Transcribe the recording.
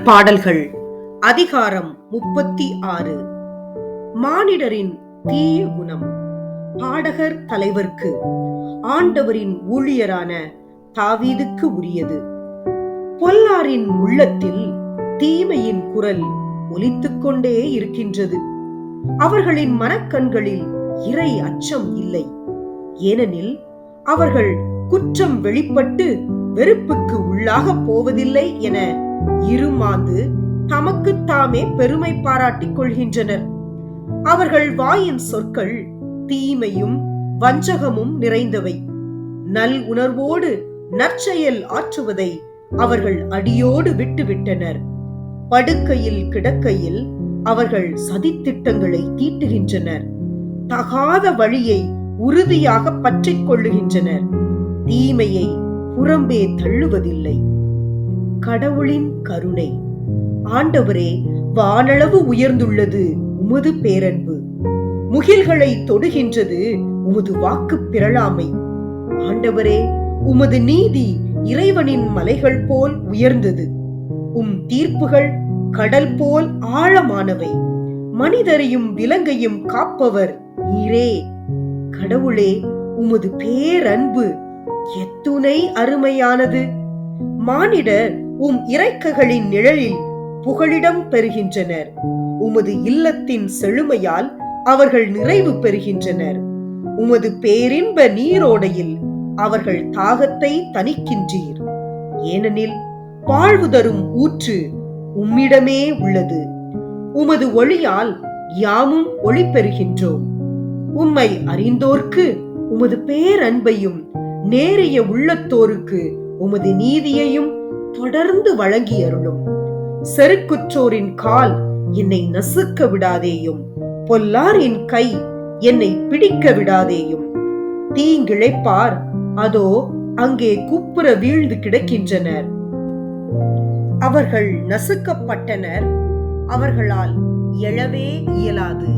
திருப்பாடல்கள் அதிகாரம் 36. மானிடரின் தீய குணம். பாடகர் தலைவர்க்கு ஆண்டவரின் ஊழியரான தாவீதுக்கு உரியது. பொல்லாரின் உள்ளத்தில் தீமையின் குரல் ஒலித்துக் கொண்டே இருக்கின்றது. அவர்களின் மனக்கண்களில் இறை அச்சம் இல்லை. ஏனெனில் அவர்கள் குற்றம் வெளிப்பட்டு வெறுப்புக்கு உள்ளாக போவதில்லை என இருமாந்து தமக்கு தாமே பெருமை பாராட்டிக் கொள்கின்றனர். அவர்கள் வாயின் சொற்கள் தீமையும் வஞ்சகமும் நிறைந்தவை. நல் உணர்வோடு நற்செயல் ஆற்றுவதை அவர்கள் அடியோடு விட்டுவிட்டனர். படுக்கையில் கிடக்கையில் அவர்கள் சதித்திட்டங்களை தீட்டுகின்றனர். தகாத வழியை உறுதியாக பற்றிக் கொள்ளுகின்றனர். தீமையை புறம்பே தள்ளுவதில்லை. கடவுளின் கருணை. ஆண்டவரே, வானளவு உயர்ந்துள்ளது உமது பேரன்பு. முகில்களை தொடுகின்றது உமது வாக்கு பிறழாமை. ஆண்டவரே, உமது நீதி இறைவனின் மலைகள் போல் உயர்ந்தது. தீர்ப்புகள் கடல் போல் ஆழமானவை. மனிதரையும் விலங்கையும் காப்பவர் நீரே. கடவுளே, உமது பேரன்பு எத்துணை அருமையானது. மானிடர் இறக்கைகளின் நிழலில் புகலிடம் பெறுகின்றனர். உமது இல்லத்தின் செழுமையால் அவர்கள் நிறைவு பெறுகின்றனர். உமது பேரின்ப நீரோடையில் அவர்கள் தாகத்தை தணிக்கின்றீர். ஏனெனில் வாழ்வு தரும் ஊற்று உம்மிடமே உள்ளது. உமது ஒளியால் யாமும் ஒளி பெறுகின்றோம். உம்மை அறிந்தோர்க்கு உமது பேரன்பையும் நேரிய உள்ளத்தோருக்கு உமது நீதியையும் தொடர்ந்து வழங்கி அருளும். செருக்குற்றோரின் கால் என்னை நசுக்க விடாதேயும். பொல்லாரின் கை என்னை பிடிக்க விடாதேயும். தீங்கிழைப்பார் அதோ அங்கே குப்புற வீழ்ந்து கிடக்கின்றனர். அவர்கள் நசுக்கப்பட்டனர், அவர்களால் எழவே இயலாது.